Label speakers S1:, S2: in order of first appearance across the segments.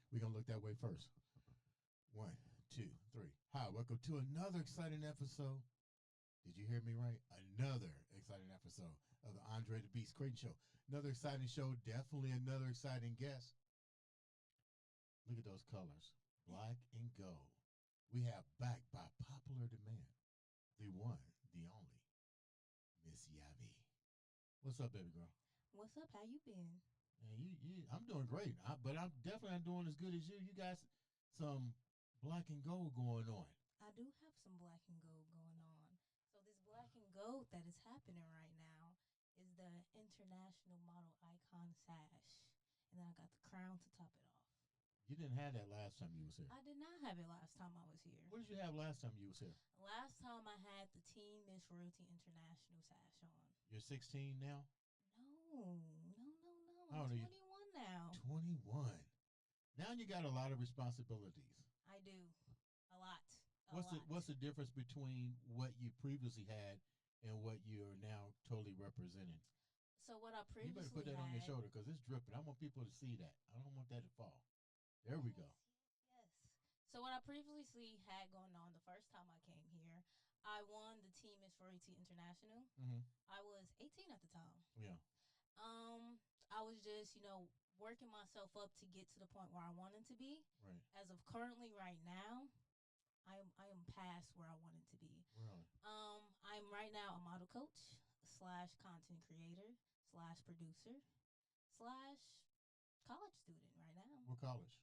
S1: We're going to look that way first. 1, 2, 3. Hi, welcome to another exciting episode. Did you hear me right? Another exciting episode of the Andre the Beast Creighton Show. Another exciting show, definitely another exciting guest. Look at those colors, black and gold. We have back by popular demand, the one, the only, Miss Yavi. What's up, baby girl?
S2: What's up? How you been?
S1: Man, I'm doing great, but I'm definitely not doing as good as you. You got some black and gold going on.
S2: I do have some black and gold going on. So this black and gold that is happening right now is the International Model Icon Sash. And then I got the crown to top it off.
S1: You didn't have that last time you was here.
S2: I did not have it last time I was here.
S1: What did you have last time you was here?
S2: Last time I had the Teen Miss Royalty International sash on.
S1: You're 16 now?
S2: No.
S1: How old
S2: I'm
S1: are you?
S2: 21 now.
S1: 21. Now you got a lot of responsibilities.
S2: I do. A lot.
S1: What's the difference between what you previously had and what you're now totally representing?
S2: So what I previously
S1: You better put that on your shoulder because it's dripping. I want people to see that. I don't want that to fall. There we go.
S2: Yes. So what I previously had going on the first time I came here, I won the Team Miss Royalty International.
S1: Mm-hmm.
S2: I was 18 at the time.
S1: Yeah.
S2: I was just, working myself up to get to the point where I wanted to be.
S1: Right.
S2: As of currently right now, I am past where I wanted to be.
S1: Really?
S2: I'm right now a model coach / content creator / producer / college student right now.
S1: What college?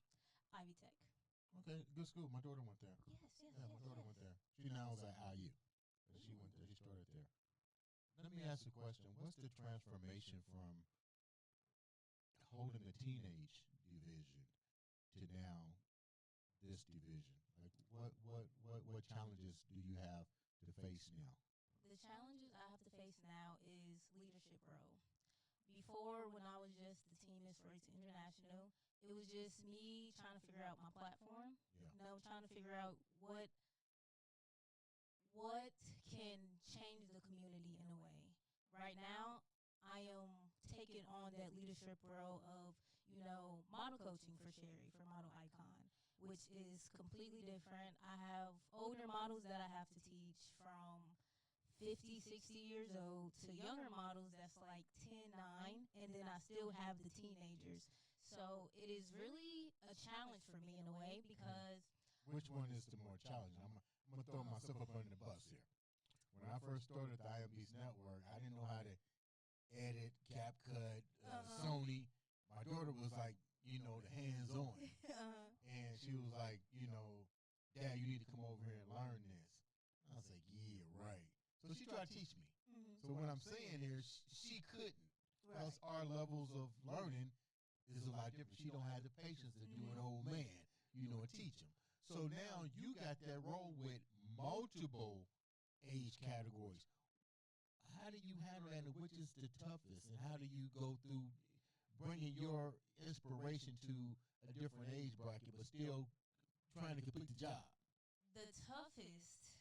S2: Ivy Tech.
S1: Okay, good school. My daughter went there.
S2: Yes.
S1: Yeah, my daughter went there. She now is at IU. She went there. She started there. Let me ask you a question. What's the transformation from holding the teenage division to now this division? Like, what challenges do you have to face now?
S2: The challenges I have to face now is leadership role. Before, when I was just the Team Miss Royalty International, it was just me trying to figure out my platform.
S1: Yeah.
S2: Trying to figure out what can change the community in a way. Right now, I am taking on that leadership role of, model coaching for Sherry, for Model Icon, which is completely different. I have older models that I have to teach from 50, 60 years old to younger models that's like 10, 9, and then I still have the teenagers. So it is really a challenge for me in a way because...
S1: Which one is the more challenging? I'm going to throw myself up under the bus here. When I first started the IMB's network, I didn't know how to edit, CapCut, Sony. My daughter was like, the hands-on. And she was like, Dad, you need to come over here and learn this. I was like, yeah, right. So she tried to teach me.
S2: Mm-hmm.
S1: So what I'm saying here, she couldn't. Because our levels of learning is a lot different. She don't have the patience to do an old man, and teach him. So now you got that role with multiple age categories. How do you handle that, and which is the toughest, and how do you go through bringing your inspiration to a different age bracket, but still trying to complete the job?
S2: The toughest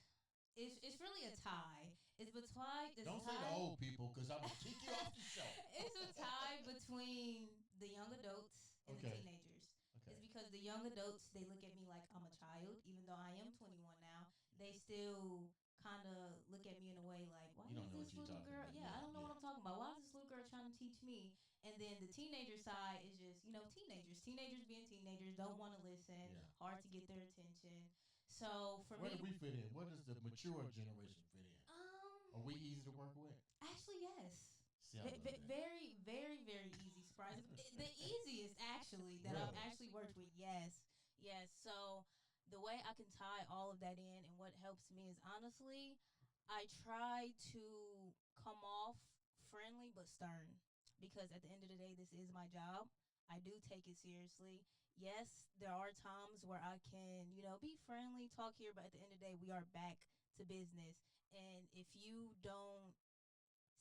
S2: is it's really a tie. It's between
S1: Don't say the old people, because I'm gonna kick you off the show.
S2: It's a tie between the young adults and the teenagers.
S1: Okay.
S2: It's because the young adults, they look at me like I'm a child, even though I am 21 now. They still kind of look at me in a way like, why is this little girl? Yeah, I don't know what I'm talking about. Why is this little girl trying to teach me? And then the teenager side is just, teenagers. Teenagers being teenagers, don't want to listen, hard to get their attention. So for
S1: Where
S2: me,
S1: do we fit in? Where does the mature generation fit in? Are we easy to work with?
S2: Actually, yes.
S1: Very,
S2: very, very easy. Surprise. The easiest, actually, that I've actually worked with. Yes. So the way I can tie all of that in and what helps me is, honestly, I try to come off friendly but stern. Because at the end of the day, this is my job. I do take it seriously. Yes, there are times where I can, be friendly, talk here, but at the end of the day, we are back to business. And if you don't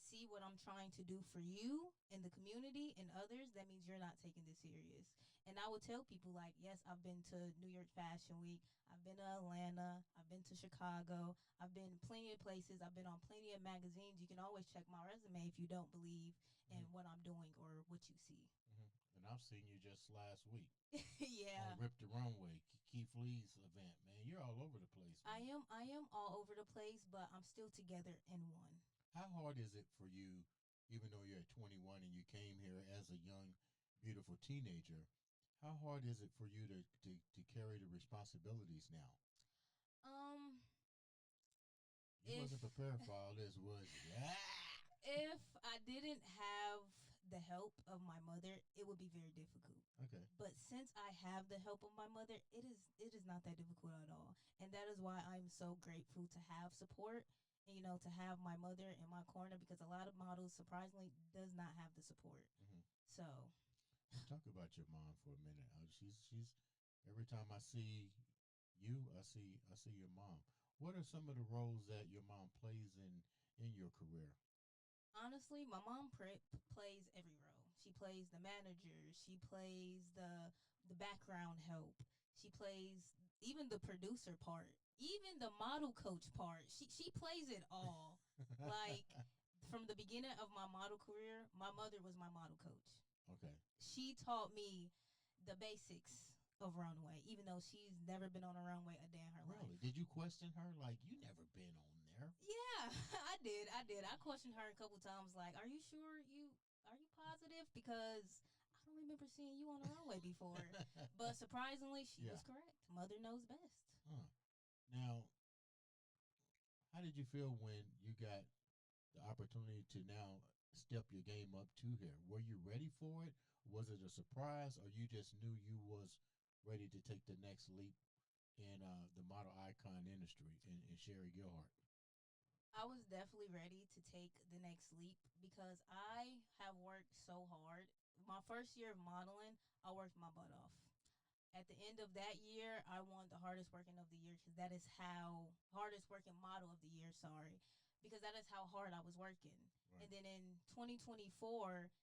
S2: see what I'm trying to do for you and the community and others, that means you're not taking this serious. And I would tell people, like, yes, I've been to New York Fashion Week. I've been to Atlanta. I've been to Chicago. I've been plenty of places. I've been on plenty of magazines. You can always check my resume if you don't believe in what I'm doing or what you see.
S1: Mm-hmm. And and I've seen you just last week
S2: Yeah.
S1: on Rip the Runway, Keith Lee's event. Man, you're all over the place. Man.
S2: I am all over the place, but I'm still together in one.
S1: How hard is it for you, even though you're at 21 and you came here as a young, beautiful teenager? How hard is it for you to carry the responsibilities now?
S2: Um,
S1: You
S2: if
S1: wasn't prepared for all this, was you?
S2: if I didn't have the help of my mother, it would be very difficult.
S1: Okay.
S2: But since I have the help of my mother, it is not that difficult at all. And that is why I'm so grateful to have support and to have my mother in my corner because a lot of models surprisingly does not have the support.
S1: Hmm.
S2: So,
S1: Talk about your mom for a minute. She's every time I see you, I see your mom. What are some of the roles that your mom plays in your career?
S2: honestly, my mom plays every role. She plays the manager, she plays the background help. She plays even the producer part, even the model coach part. She plays it all. Like from the beginning of my model career, my mother was my model coach.
S1: Okay.
S2: She taught me the basics of runway, even though she's never been on a runway a day in her life.
S1: Really? Did you question her? Like, you never been on there?
S2: Yeah, I did. I did. I questioned her a couple times, like, "Are you sure are you positive? Because I don't remember seeing you on a runway before." But surprisingly, she
S1: Yeah.
S2: was correct. Mother knows best.
S1: Huh. Now, how did you feel when you got the opportunity to now step your game up to here? Were you ready for it? Was it a surprise, or you just knew you was ready to take the next leap in the model icon industry in Sherry Gilhart?
S2: I was definitely ready to take the next leap because I have worked so hard. My first year of modeling, I worked my butt off. At the end of that year, I won the hardest working of the year because that is how hardest working model of the year. Sorry, because that is how hard I was working.
S1: Right.
S2: And then in 2024,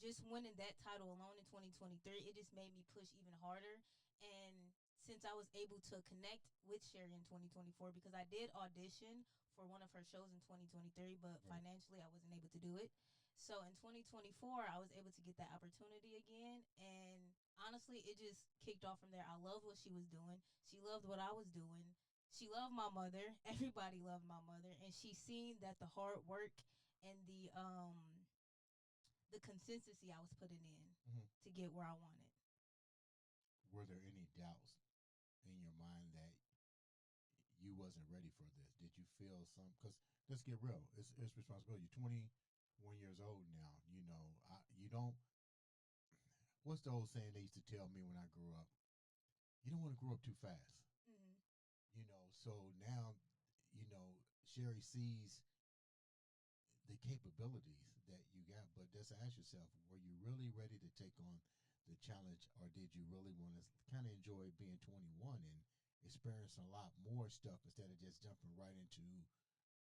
S2: just winning that title alone in 2023, it just made me push even harder. And since I was able to connect with Sherry in 2024, because I did audition for one of her shows in 2023, but
S1: Right.
S2: financially I wasn't able to do it. So in 2024, I was able to get that opportunity again. And honestly, it just kicked off from there. I loved what she was doing. She loved what I was doing. She loved my mother. Everybody loved my mother. And she seen that the hard work and the consistency I was putting in
S1: Hmm.
S2: to get where I wanted.
S1: Were there any doubts in your mind that you wasn't ready for this? Did you feel some? Because let's get real. It's responsibility. You're 21 years old now. You don't. What's the old saying they used to tell me when I grew up? You don't want to grow up too fast.
S2: Mm-hmm.
S1: So now, Sherry sees the capabilities that you got, but just ask yourself, were you really ready to take on the challenge, or did you really want to kind of enjoy being 21 and experience a lot more stuff instead of just jumping right into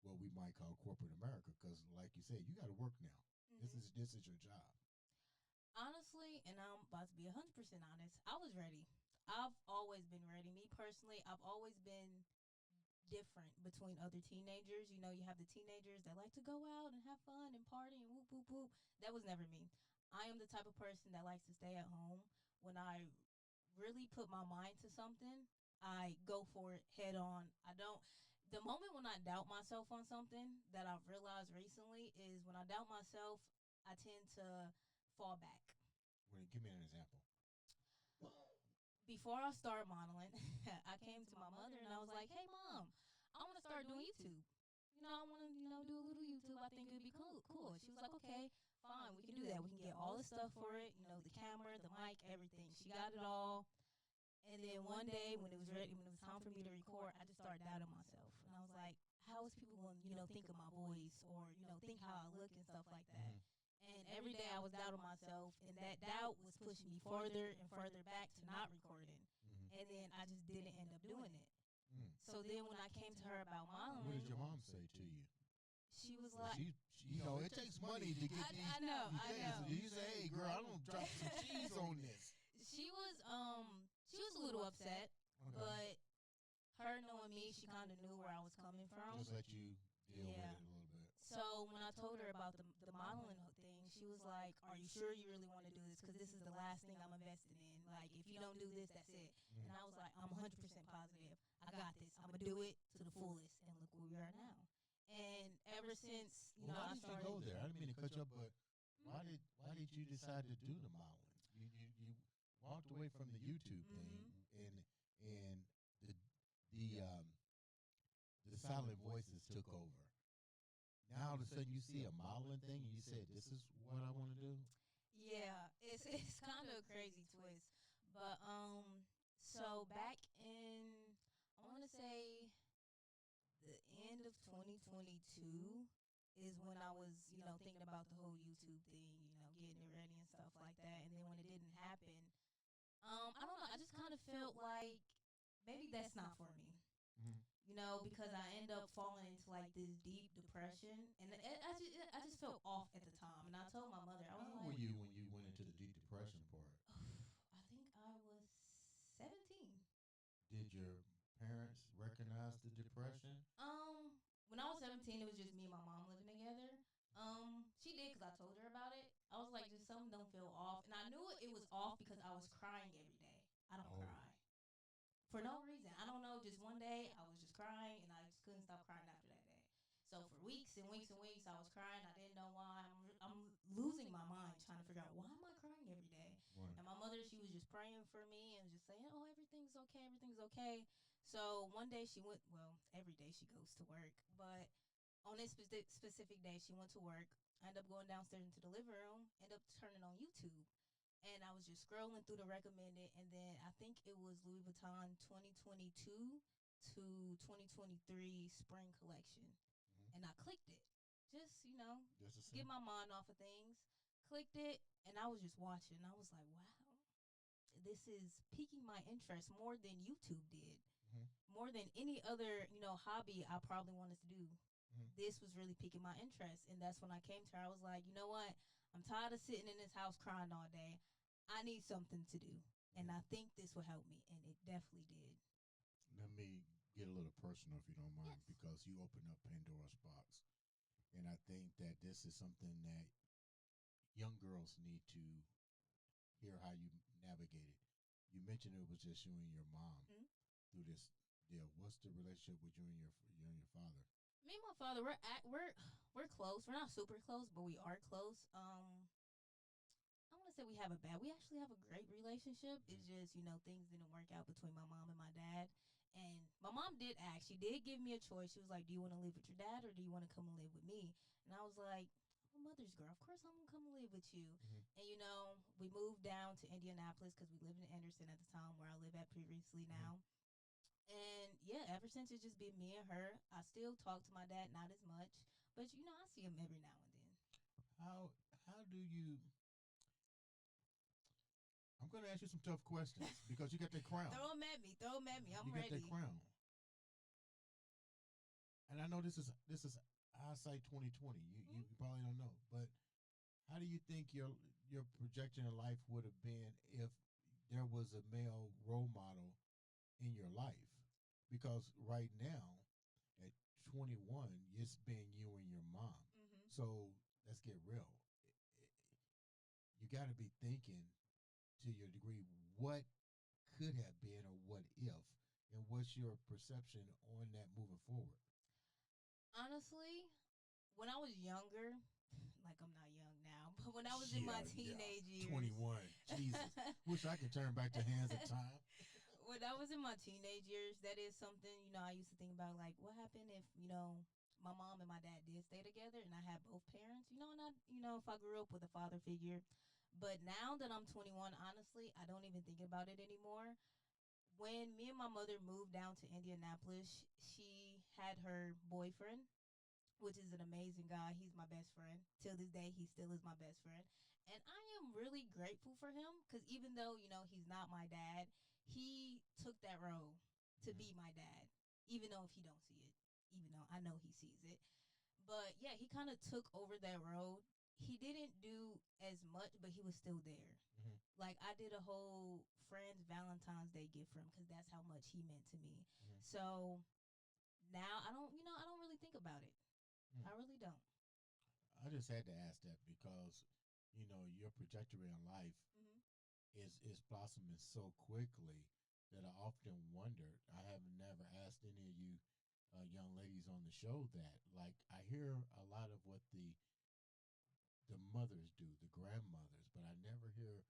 S1: what we might call corporate America? Because, like you said, you got to work now.
S2: Mm-hmm.
S1: This is your job.
S2: Honestly, and I'm about to be 100% honest, I was ready. I've always been ready. Me personally, I've always been different between other teenagers. You have the teenagers that like to go out and have fun and party and whoop, whoop, whoop. That was never me. I am the type of person that likes to stay at home. When I really put my mind to something, I go for it head on. I don't. The moment when I doubt myself on something that I've realized recently is when I doubt myself, I tend to fall back.
S1: Give me an example.
S2: Before I started modeling, I came to my mother and I was like, "Hey, mom, I want to start doing YouTube. I want to, do a little YouTube. I think it'd be cool." Cool. She was like, "Okay, fine, we can do that. We can get all the stuff for it. The camera, the mic, everything." She got it all. And then one day when it was ready, when it was time for me to record, I just started doubting myself, and I was like, "How is people going to, think of my voice or think how I look and stuff like that?"
S1: Mm-hmm.
S2: And every day I was doubting myself, and that doubt was pushing me further and further back to not recording.
S1: Mm-hmm.
S2: And then I just didn't end up doing it.
S1: Mm.
S2: So then when I came to her about
S1: What
S2: modeling,
S1: did your mom say to you?
S2: she was
S1: Well,
S2: like,
S1: it takes money to get these.
S2: I know, I
S1: things.
S2: know.
S1: You say, "Hey, girl, I'm gonna drop some cheese on this."
S2: She was a little upset,
S1: Okay.
S2: but her knowing me, she kind of knew where I was coming from.
S1: Just let you deal with
S2: Yeah.
S1: it a little bit.
S2: So when I told her about the modeling thing, she was like, "Are you sure you really want to do this? Because this is the last thing I'm investing in. Like, if you don't do this, that's it." And I was like, "I'm 100% positive. I got this. I'm gonna do it to the fullest." And look where we are now. And ever since,
S1: why
S2: I
S1: did
S2: started.
S1: you go there? I didn't mean to cut you up, but
S2: Mhm.
S1: why did you decide to do the modeling? You walked away from the YouTube thing, and the the um, the silent voices took over. Now all of a sudden you see a modeling thing and you said, "This is what I want to do."
S2: Yeah, it's kind of a crazy twist, but so back in, I want to say, the end of 2022 is when I was, thinking about the whole YouTube thing, getting it ready and stuff like that. And then when it didn't happen, I don't know, I just kind of felt like maybe that's not for me.
S1: Mm-hmm.
S2: Because I end up falling into like this deep depression, and I just felt off at the time. And I told my mother, I was
S1: How old
S2: like,
S1: were you when you went into the deep depression part?
S2: I think I was 17.
S1: Did your parents recognize the depression?
S2: When I was 17, it was just me and my mom living together. She did because I told her about it. I was like, just something don't feel off, and I knew it was off because I was crying every day. I don't
S1: Oh.
S2: cry for no reason. I don't know. Just one day, I was just crying, and I just couldn't stop crying after that day. So for weeks and weeks and weeks, I was crying. I didn't know why. I'm losing my mind trying to figure out why am I crying every day.
S1: Right.
S2: And my mother, she was just praying for me and just saying, "Oh, everything's okay. Everything's okay." So one day she went. Well, every day she goes to work, but on this specific day, she went to work. I ended up going downstairs into the living room. Ended up turning on YouTube, and I was just scrolling through the recommended, and then I think it was Louis Vuitton 2022 to 2023 spring collection,
S1: Mm-hmm.
S2: and I clicked it. Just
S1: Just a
S2: get
S1: second.
S2: my mind off of things. Clicked it, and I was just watching. I was like, wow, this is piquing my interest more than YouTube did,
S1: Mm-hmm.
S2: more than any other hobby I probably wanted to do.
S1: Mm-hmm.
S2: This was really piquing my interest, and that's when I came to her. I was like, you know what? I'm tired of sitting in this house crying all day. I need something to do, and I think this will help me, and it definitely did.
S3: Let me get a little personal, if you don't mind,
S2: Yes.
S3: because you opened up Pandora's box. And I think that this is something that young girls need to hear how you navigated. You mentioned it was just you and your mom
S2: Mhm.
S3: through this deal. What's the relationship with you and your father?
S2: Me and my father, we're close. We're not super close, but we are close. I want to say we have a bad. We actually have a great relationship. It's just things didn't work out between my mom and my dad. And my mom did ask. She did give me a choice. She was like, "Do you want to live with your dad or do you want to come and live with me?" And I was like, "I'm a mother's girl. Of course I'm gonna come and live with you."
S1: Mm-hmm.
S2: And we moved down to Indianapolis because we lived in Anderson at the time where I live at previously now. And yeah, ever since it's just been me and her. I still talk to my dad, not as much, but I see him every now and then.
S1: How do you? I'm going to ask you some tough questions because you got that crown.
S2: Throw him at me. Throw him at me. I'm
S1: You got
S2: ready.
S1: that crown. And I know this is hindsight 2020. You probably don't know, but how do you think your projection of life would have been if there was a male role model in your life? Because right now, at 21, it's been you and your mom.
S2: Mm-hmm.
S1: So let's get real. You got to be thinking to your degree what could have been or what if, and what's your perception on that moving forward?
S2: Honestly, when I was younger, like I'm not young now, but when I was in my teenage years,
S1: 21. Jesus. Wish I could turn back the hands of time.
S2: when I was in my teenage years, that is something, I used to think about, like, what happened if, my mom and my dad did stay together and I had both parents, and if I grew up with a father figure. But now that I'm 21, honestly, I don't even think about it anymore. When me and my mother moved down to Indianapolis, she had her boyfriend, which is an amazing guy. He's my best friend. Till this day, he still is my best friend. And I am really grateful for him because even though, he's not my dad, he took that role to
S1: Mhm.
S2: be my dad, even though if he don't see it, even though I know he sees it. But yeah, he kind of took over that role. He didn't do as much, but he was still there.
S1: Mhm.
S2: Like I did a whole friend's Valentine's Day gift for him because that's how much he meant to me.
S1: Mhm.
S2: So now I don't really think about it.
S1: Mm.
S2: I really don't.
S1: I just had to ask that because
S3: your trajectory in life
S2: Mm-hmm.
S3: is blossoming so quickly that I often wonder. I have never asked any of you young ladies on the show that. Like, I hear a lot of what the mothers do, the grandmothers, but I never hear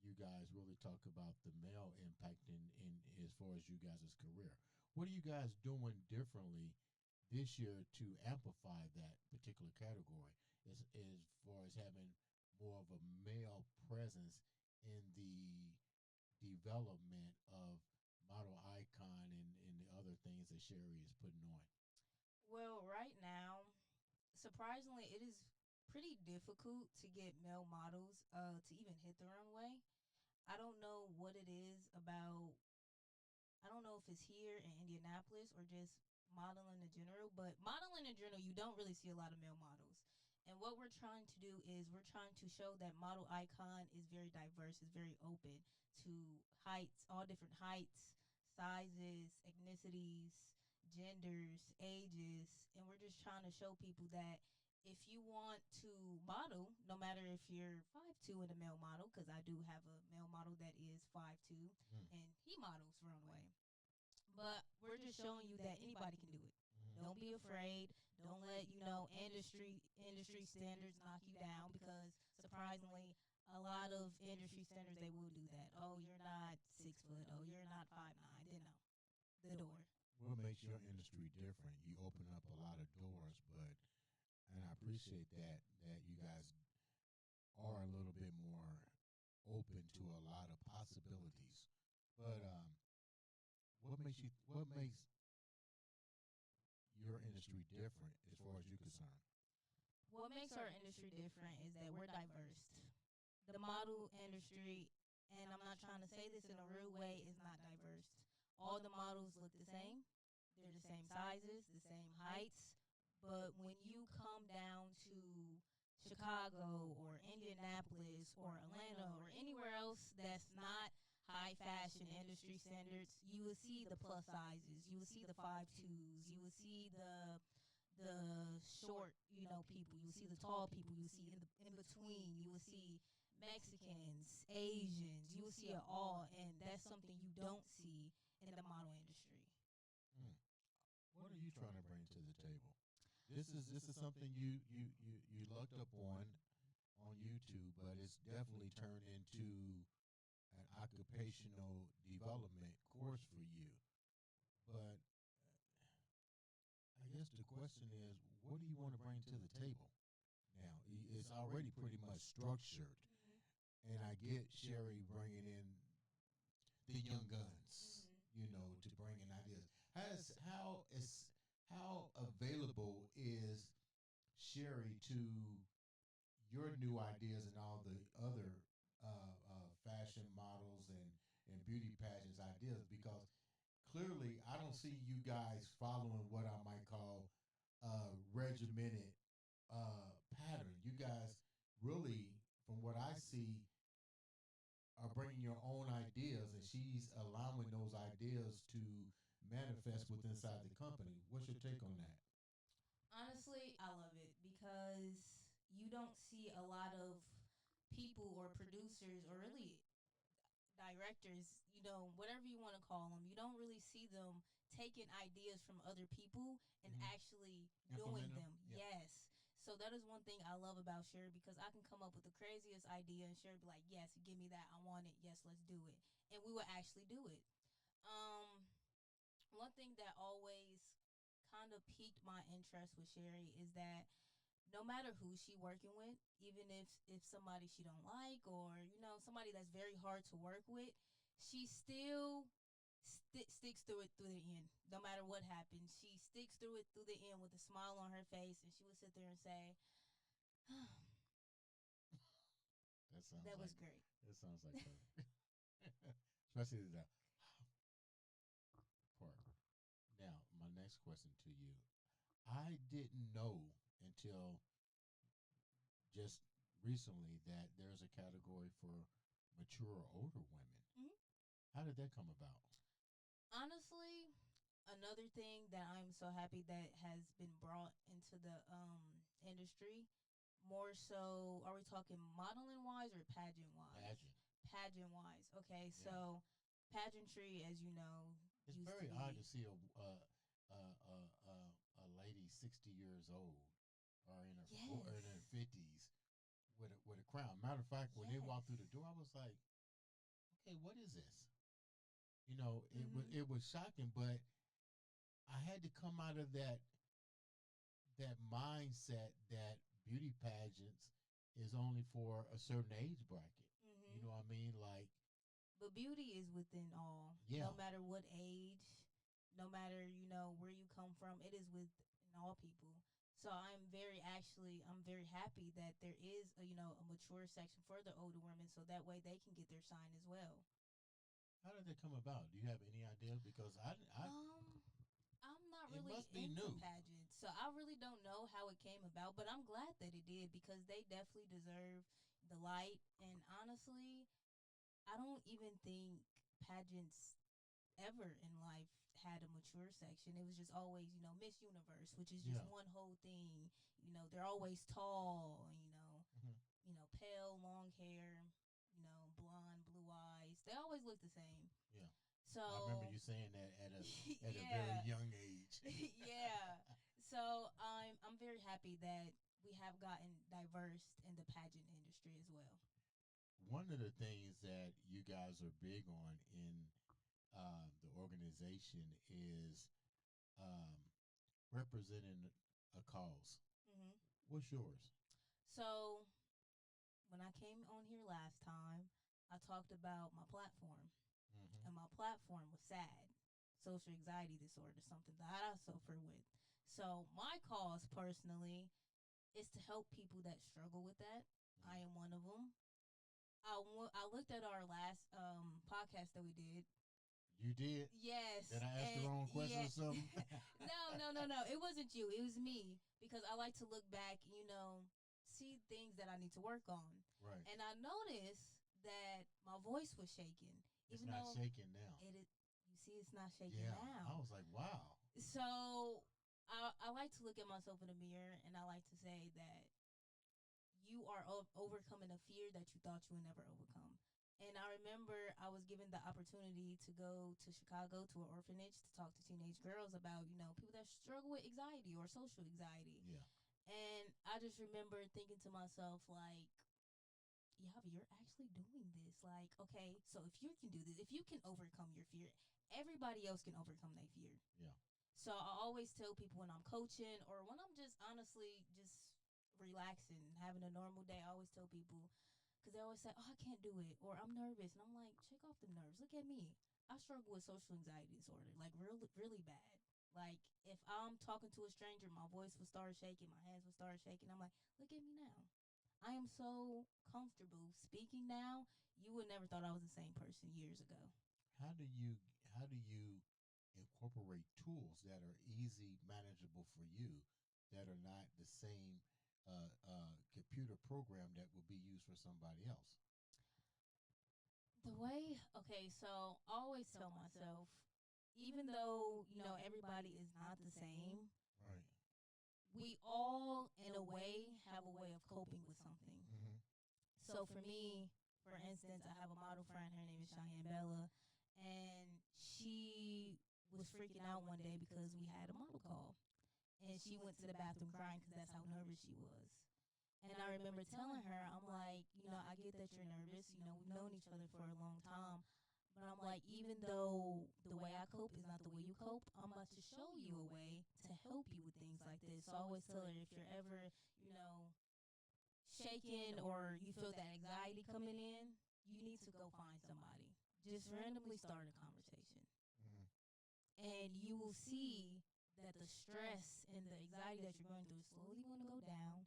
S3: you guys really talk about the male impact in as far as you guys' career. What are you guys doing differently this year to amplify that particular category as far as having more of a male presence in the development of model icon and the other things that Sherry is putting on?
S2: Well, right now, surprisingly, it is pretty difficult to get male models to even hit the runway. I don't know what it is about. I don't know if it's here in Indianapolis or just modeling in general, but modeling in general, you don't really see a lot of male models. And what we're trying to do is we're trying to show that model icon is very diverse, is very open to heights, all different heights, sizes, ethnicities, genders, ages, and we're just trying to show people that if you want to model, no matter if you're 5'2" in a male model, because I do have a male model that is 5'2",
S3: Mm.
S2: and he models runway. But we're just showing you that anybody can do it.
S3: Mm-hmm.
S2: Don't be afraid. Don't let industry standards knock you down, because surprisingly, a lot of industry standards, they will do that. Oh, you're not 6 foot. Oh, you're not 5'9". Then no, the door.
S3: What makes your industry different? You open up a lot of doors, but and I appreciate that you guys are a little bit more open to a lot of possibilities. But what makes your industry different as far as you're concerned?
S2: What makes our industry different is that we're diverse. The model industry, and I'm not trying to say this in a rude way, is not diverse. All the models look the same. They're the same sizes, the same heights. But when you come down to Chicago or Indianapolis or Atlanta or anywhere else that's not high fashion industry standards, you will see the plus sizes, you will see the 5'2s, you will see the short, people, you will see the tall people, you will see in between, you will see Mexicans, Asians, you will see it all, and that's something you don't see in the model industry.
S3: Hmm. What are you trying to bring to the table? This is something you looked up on YouTube, but it's definitely turned into an occupational development course for you. But I guess the question is, what do you want to bring to the table? Now, it's already pretty much structured, and I get Sherry bringing in the young guns, to bring in ideas. How available is Sherry to your new ideas and all the other fashion models and beauty pageants ideas? Because clearly, I don't see you guys following what I might call regimented pattern. You guys really, from what I see, are bringing your own ideas, and she's allowing those ideas to manifest with inside the company. What's your take on that?
S2: Honestly, I love it because you don't see a lot of people or producers or really directors, whatever you want to call them, you don't really see them taking ideas from other people and
S3: Mhm.
S2: actually doing
S3: Implement them.
S2: them.
S3: Yeah.
S2: Yes. So that is one thing I love about Sherry, because I can come up with the craziest idea and Sherry be like, "Yes, give me that. I want it. Yes, let's do it." And we will actually do it. One thing that always kind of piqued my interest with Sherry is that no matter who she working with, even if somebody she don't like, or somebody that's very hard to work with, she still sticks through it through the end. No matter what happens, she sticks through it through the end with a smile on her face, and she would sit there and say,
S3: That sounds
S2: "That was
S3: like
S2: great."
S3: that sounds like her. Especially the part. Now, my next question to you. I didn't know until just recently that there's a category for mature older women.
S2: Mhm.
S3: How did that come about?
S2: Honestly, another thing that I'm so happy that has been brought into the industry, more so, are we talking modeling wise or pageant wise? Pageant wise. Okay,
S3: Yeah.
S2: so pageantry, as you know,
S3: It's very odd to see a lady 60 years old or in her or in her 50s with a crown. Matter of fact, when they walked through the door, I was like, okay, what is this? You know, it was shocking, but I had to come out of that mindset that beauty pageants is only for a certain age bracket. You know what I mean? Like,
S2: but beauty is within all.
S3: Yeah.
S2: No matter what age, no matter, you know, where you come from, it is within all people. So I'm very happy that there is a, you know, a mature section for the older women, so that way they can get their sign as well.
S3: how did that come about? Do you have any idea? Because
S2: I'm not
S3: it
S2: really
S3: must be
S2: into
S3: new.
S2: pageants, so I really don't know how it came about. But I'm glad that it did because they definitely deserve the light. And honestly, I don't even think pageants ever in life had a mature section. It was just always, you know, Miss Universe, which is just
S3: Yeah.
S2: one whole thing. You know, they're always tall,
S3: Mhm.
S2: pale, long hair, blonde, blue eyes. They always look the same.
S3: Yeah.
S2: So
S3: I remember you saying that at a very
S2: yeah.
S3: young age.
S2: Yeah. So I'm very happy that we have gotten diverse in the pageant industry as well.
S3: One of the things that you guys are big on in the organization is um, representing a cause.
S2: hmm
S3: What's yours?
S2: So when I came on here last time, I talked about my platform,
S3: Mm-hmm.
S2: and my platform was SAD, social anxiety disorder, something that I suffer with. So my cause personally is to help people that struggle with that. I am one of them. I looked at our last podcast that we did.
S3: You did?
S2: Yes.
S3: Did I ask the wrong question or something?
S2: No. It wasn't you. It was me because I like to look back, see things that I need to work on.
S3: Right.
S2: And I noticed that my voice was shaking.
S3: It's
S2: Even
S3: not
S2: though
S3: shaking now.
S2: it is, you see, it's not shaking
S3: Yeah. I
S2: now.
S3: was like, wow.
S2: So I like to look at myself in the mirror, and I like to say that you are overcoming a fear that you thought you would never overcome. And I remember I was given the opportunity to go to Chicago to an orphanage to talk to teenage girls about, people that struggle with anxiety or social anxiety.
S3: Yeah.
S2: And I just remember thinking to myself, like, Yavi, you're actually doing this. Like, okay, so if you can do this, if you can overcome your fear, everybody else can overcome their fear.
S3: Yeah.
S2: So I always tell people when I'm coaching or when I'm just honestly just relaxing, having a normal day, I always tell people, because they always say, oh, I can't do it, or I'm nervous. And I'm like, shake off the nerves. Look at me. I struggle with social anxiety disorder, like really, really bad. Like, if I'm talking to a stranger, my voice will start shaking, my hands will start shaking. I'm like, look at me now. I am so comfortable speaking now. You would never thought I was the same person years ago.
S3: How do you how do you incorporate tools that are easy, manageable for you, that are not the same computer program that will be used for somebody else?
S2: The way, okay, so I always tell myself, even though, everybody is not the same,
S3: Right.
S2: we all, in a way, have a way of coping with something.
S3: Mm-hmm.
S2: So for me, for instance, I have a model friend. Her name is Cheyenne Bella, and she was freaking out one day because we had a model call, and she went to the bathroom crying because that's how nervous she was. And I remember telling her, I'm like, I get that you're nervous. We've known each other for a long time. But I'm like, even though the way I cope is not the way you cope, I'm about to show you a way to help you with things like this. So I always tell her, if you're ever, shaken or you feel that anxiety coming in, you need to go find somebody. Just randomly start a conversation.
S3: Mm-hmm.
S2: And you will see that the stress and the anxiety that you're going through is slowly going to go down,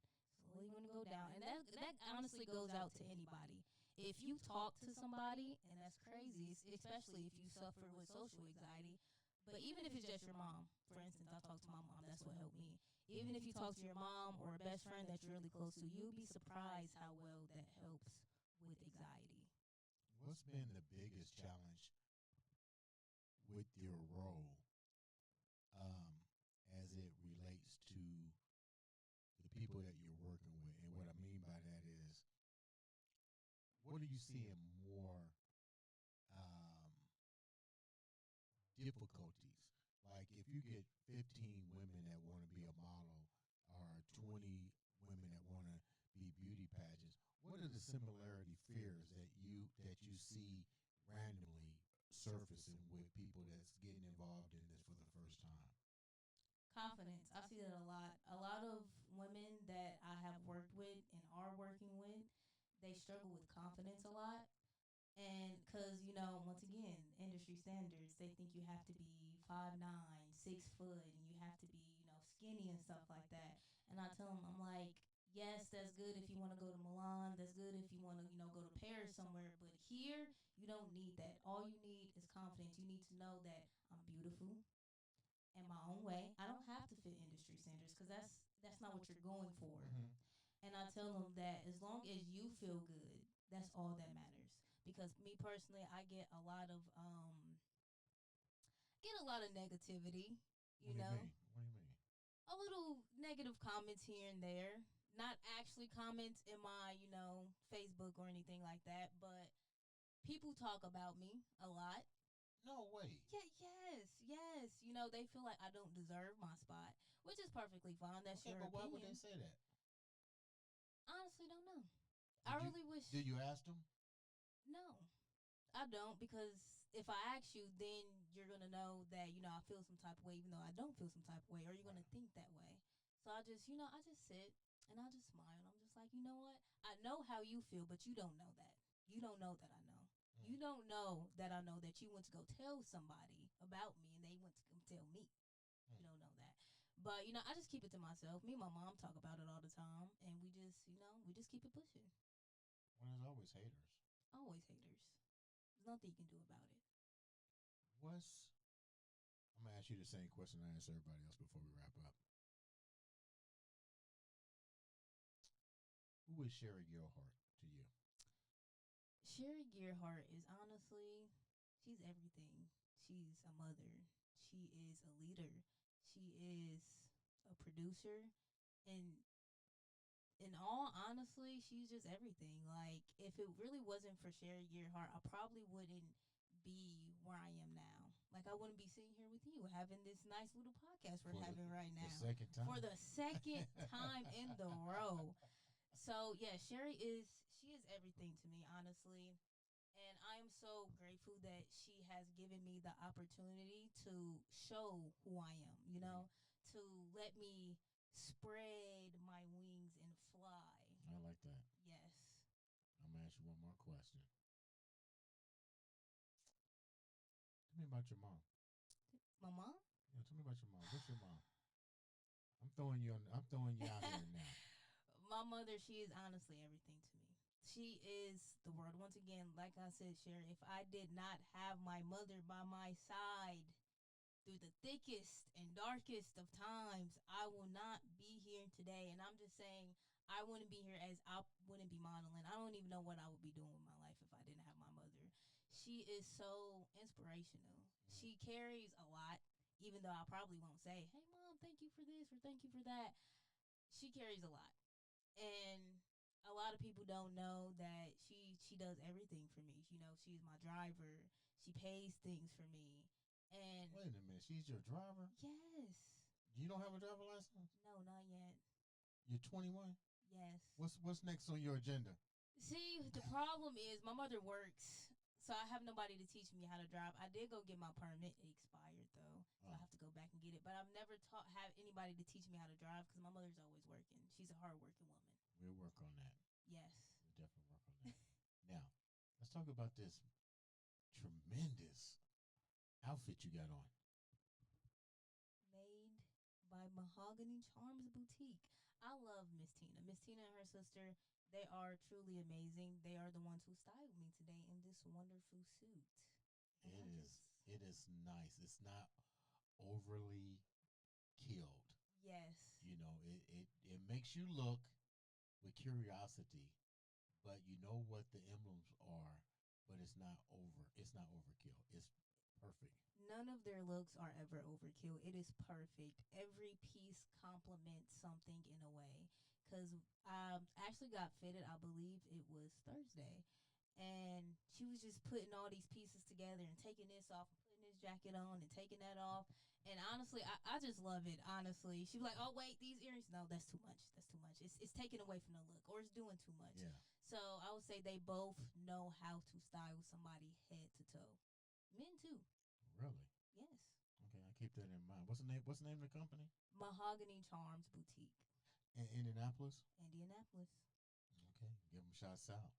S2: slowly going to go down. And that honestly goes out to anybody. If you talk to somebody, and that's crazy, especially if you suffer with social anxiety, but even if it's just your mom, for instance, I talk to my mom, that's what helped me. Even if you talk to your mom or a best friend that you're really close to, you'll be surprised how well that helps with anxiety.
S3: What's been the biggest challenge with your role as it relates to the people that you're working with? And what I what are you seeing more difficulties? Like if you get 15 women that want to be a model or 20 women that want to be beauty pageants, what are the similarity fears that you see randomly surfacing with people that's getting involved in this for the first time?
S2: Confidence. I see that a lot. A lot of women that I have worked with and are working with, they struggle with confidence a lot. And because, once again, industry standards, they think you have to be 5'9", 6 foot, and you have to be, skinny and stuff like that. And I tell them, I'm like, yes, that's good if you want to go to Milan. That's good if you want to, go to Paris somewhere. But here, you don't need that. All you need is confidence. You need to know that I'm beautiful in my own way. I don't have to fit industry standards because that's not what you're going for.
S3: Mm-hmm.
S2: And I tell them that as long as you feel good, that's all that matters. Because me personally, I get a lot of negativity.
S3: What do you mean? What do you mean?
S2: A little negative comments here and there. Not actually comments in my, Facebook or anything like that, but people talk about me a lot.
S3: No way.
S2: Yeah, yes. They feel like I don't deserve my spot, which is perfectly fine. That's
S3: Okay,
S2: your
S3: but why
S2: opinion.
S3: would they say that?
S2: Honestly, don't know. I really wish.
S3: Did you ask them?
S2: No, I don't, because if I ask you, then you're gonna know that I feel some type of way, even though I don't feel some type of way, or you're gonna think that way. So I just sit and I just smile. I'm just like, you know what? I know how you feel, but you don't know that. You don't know that I know.
S3: Mm.
S2: You don't know that I know that you went to go tell somebody about me, and they went to come tell me.
S3: Mm.
S2: You don't know that. But I just keep it to myself. Me and my mom talk about it all the time, and we just keep it pushing.
S3: Well, there's always haters.
S2: Always haters. There's nothing you can do about it.
S3: I'm gonna ask you the same question I asked everybody else before we wrap up. Who is Sherry Gilhart to you?
S2: Sherry Gearhart is honestly, she's everything. She's a mother. She is a leader. She is a producer. And in all honestly, she's just everything. Like, if it really wasn't for Sherry Gearhart, I probably wouldn't be where I am now. Like, I wouldn't be sitting here with you having this nice little podcast we're having right now.
S3: The second time.
S2: For the second time in the row. So yeah, she is everything to me, honestly. And I am so grateful that she has given me the opportunity to show who I am, to let me spread my wings and fly.
S3: I like that.
S2: Yes.
S3: I'm gonna ask you one more question. Tell me about your mom.
S2: My mom?
S3: Yeah, tell me about your mom. What's your mom? I'm throwing you out here now.
S2: My mother, she is honestly everything to me. She is the world. Once again, like I said, Sherry, if I did not have my mother by my side through the thickest and darkest of times, I will not be here today. And I'm just saying, I wouldn't be here as I wouldn't be modeling. I don't even know what I would be doing with my life if I didn't have my mother. She is so inspirational. She carries a lot, even though I probably won't say, hey, mom, thank you for this or thank you for that. She carries a lot. And a lot of people don't know that she does everything for me. She's my driver. She pays things for me. And
S3: wait a minute, she's your driver?
S2: Yes.
S3: You don't have a driver license?
S2: No, not yet.
S3: You're 21?
S2: Yes.
S3: What's next on your agenda?
S2: See, the problem is my mother works, so I have nobody to teach me how to drive. I did go get my permit. It expired though, so I have to go back and get it. But I've never have anybody to teach me how to drive because my mother's always working. She's a hardworking woman.
S3: We'll work on that.
S2: Yes.
S3: We'll definitely work on that. Now, let's talk about this tremendous outfit you got on.
S2: Made by Mahogany Charms Boutique. I love Miss Tina. Miss Tina and her sister, they are truly amazing. They are the ones who styled me today in this wonderful suit.
S3: It is nice. It's not overly killed.
S2: Yes.
S3: It makes you look with curiosity, but you know what the emblems are, but it's not overkill. It's perfect.
S2: None of their looks are ever overkill. It is perfect. Every piece complements something in a way. Because I actually got fitted, I believe it was Thursday. and she was just putting all these pieces together and taking this off and putting this jacket on and taking that off. And honestly, I just love it. Honestly, she was like, "Oh wait, these earrings. No, that's too much. That's too much. It's taking away from the look, or it's doing too much."
S3: Yeah.
S2: So I would say they both know how to style somebody head to toe. Men too.
S3: Really?
S2: Yes.
S3: Okay, I keep that in mind. What's the name? What's the name of the company?
S2: Mahogany Charms Boutique,
S3: In Indianapolis.
S2: Indianapolis.
S3: Okay, give them shots out.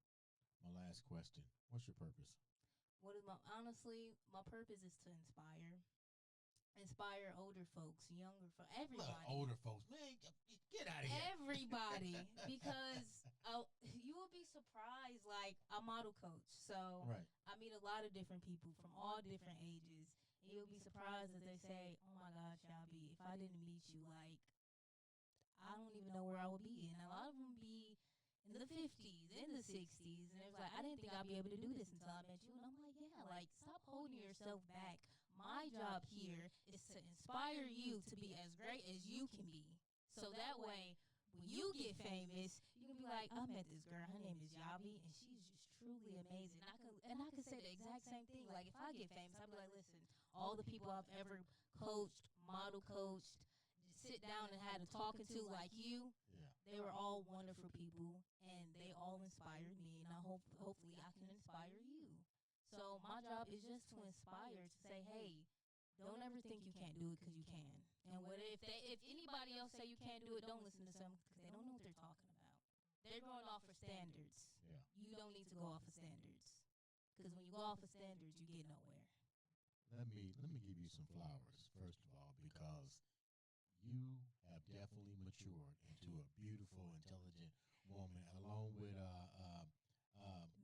S3: My last question: what's your purpose?
S2: What is my honestly? My purpose is to inspire older folks, younger folks,
S3: Look,
S2: everybody.
S3: older folks, man, get out of here.
S2: Everybody, because you will be surprised. Like, I model coach, so
S3: Right.
S2: I meet a lot of different people from all different ages, and you'll be surprised that they say, "Oh my gosh, Yavi, if I didn't meet you, like, I don't even know where I would be." And a lot of them be in the 50s, in the 60s, and it was like, "I didn't think I'd be able to do this until I met you." And I'm like, "Yeah, like, stop holding yourself back. My job here is to inspire you to be as great as you can be. So that way, when you get famous, you can be like, I met this girl. Her name is Yavi, and she's just truly amazing." And I can say the exact same thing. Like, if I get famous, I'll be like, "Listen, all the people I've ever coached, model coached, sit down and had a talking to like you,
S3: Yeah.
S2: they were all wonderful people, and they all inspired me. And hopefully I can inspire you." So my job is just to inspire, to say, "Hey, don't ever think you can't do it, because you can." And what if anybody else say you can't do it, don't listen to them, because they don't know what they're talking about. They're going off for standards.
S3: Yeah.
S2: You don't need to go off of standards, because when you go off of standards, you get nowhere.
S3: Let me give you some flowers first of all, because you have definitely matured into a beautiful, intelligent woman, along with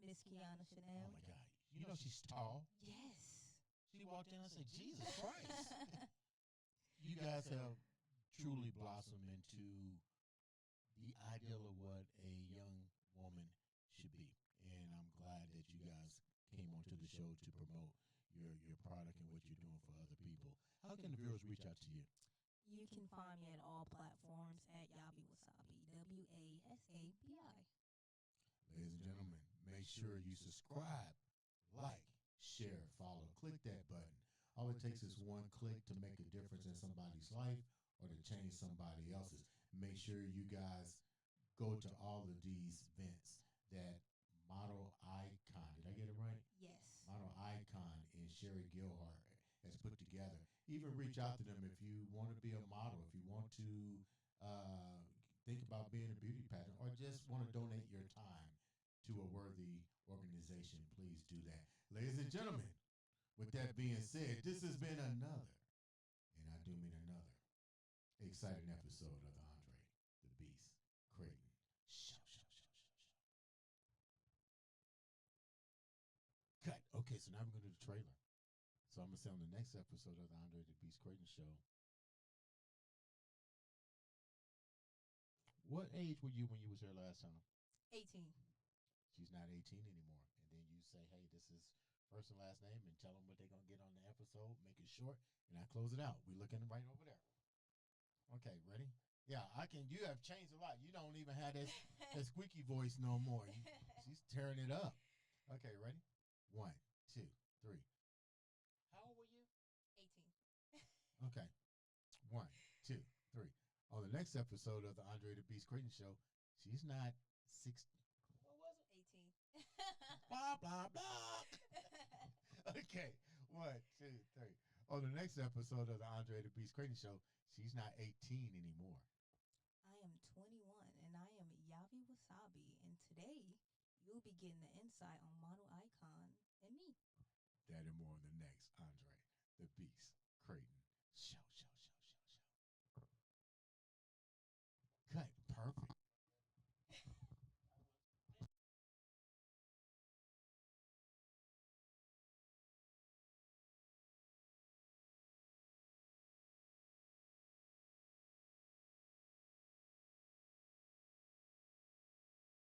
S2: Miss Kiana
S3: oh
S2: Chanel.
S3: my God, you know she's tall.
S2: Yes.
S3: She walked in and said, "Jesus Christ." You guys have truly blossomed into the ideal of what a young woman should be. And I'm glad that you guys came onto the show to promote your product and what you're doing for other people. How can the viewers reach out to you?
S2: You can find me at all platforms at Yavi Wasabi, WASABI.
S3: Ladies and gentlemen, make sure you subscribe, like, share, follow, click that button. All it takes is one click to make a difference in somebody's life or to change somebody else's. Make sure you guys go to all of these events that Model Icon, did I get it right?
S2: Yes.
S3: Model Icon and Sherry Gilhart has put together. Even reach out to them if you want to be a model, if you want to think about being a beauty pageant, or just want to donate your time to a worthy organization. Please do that. Ladies and gentlemen, with that being said, this has been another, and I do mean another, exciting episode of the Andre the Beast Creighton Show. Cut. Okay, so now we're going to do the trailer. So I'm going to say on the next episode of the Andre the Beast Creighton Show, what age were you when you was here last time?
S2: 18.
S3: She's not 18 anymore. And then you say, hey, this is first and last name, and tell them what they're going to get on the episode, make it short, and I close it out. We're looking right over there. Okay, ready? Yeah, you have changed a lot. You don't even have that squeaky voice no more. She's tearing it up. Okay, ready? 1, 2, 3. How old were you?
S2: 18.
S3: Okay. 1, 2, 3. On the next episode of the Andre the Beast Creighton Show, she's not 60. What was it?
S2: 18.
S3: Blah, blah, blah. Okay. 1, 2, 3. On the next episode of the Andre the Beast Creighton Show, she's not 18 anymore.
S2: I am 21, and I am Yavi Wasabi. And today, you'll be getting the insight on Model Icon